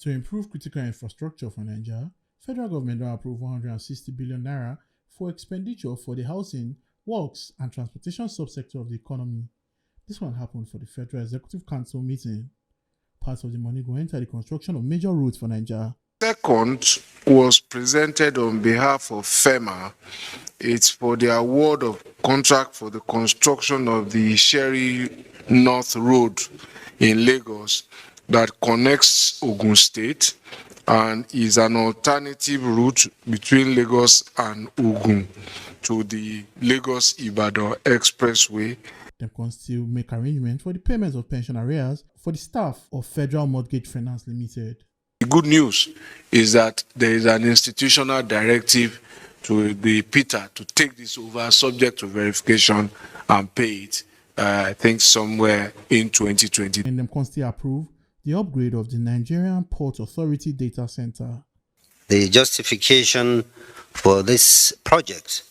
To improve critical infrastructure for Naija, federal government don approve 160 billion naira for expenditure for the housing, works, and transportation subsector of the economy. This one happened for the Federal Executive Council meeting. Part of the money go enter the construction of major roads for Naija. Second was presented on behalf of FEMA. It's for the award of contract for the construction of the Sherry North Road in Lagos that connects Ogun State and is an alternative route between Lagos and Ogun to the Lagos-Ibadan Expressway. Dem can still make arrangements for the payments of pension arrears for the staff of Federal Mortgage Finance Limited. The good news is that there is an institutional directive to the PITA to take this over, subject to verification and pay it, I think somewhere in 2020. And them can still approve the upgrade of the Nigerian Port Authority Data Center. The justification for this project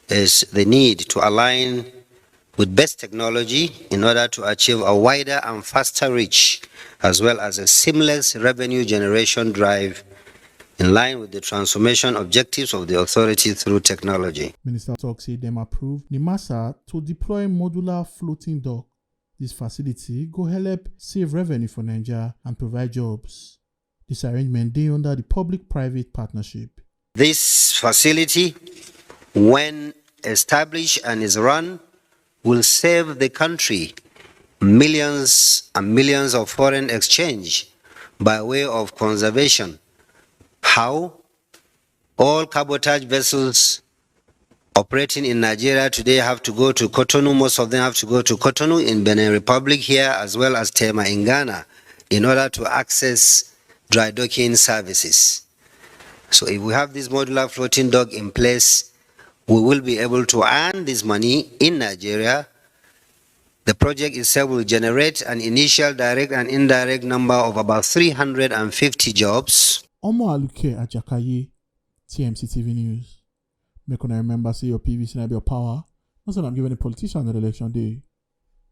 is the need to align with best technology in order to achieve a wider and faster reach, as well as a seamless revenue generation drive in line with the transformation objectives of the authority through technology. Minister Talk said them approved NIMASA to deploy modular floating dock. This facility go help save revenue for Naija and provide jobs. This arrangement dey under the public-private partnership. This facility, when established and is run, will save the country millions and millions of foreign exchange by way of conservation. How? All cabotage vessels operating in Nigeria today have to go to Cotonou. Most of them have to go to Cotonou in Benin Republic here, as well as Tema in Ghana, in order to access dry docking services. So if we have this modular floating dock in place, we will be able to earn this money in Nigeria. The project itself will generate an initial direct and indirect number of about 350 jobs. Omo Aluke Ajakaye, TMC TV News. Make una remember say your PVC na be your power. That's what I'm giving the politician on the election day.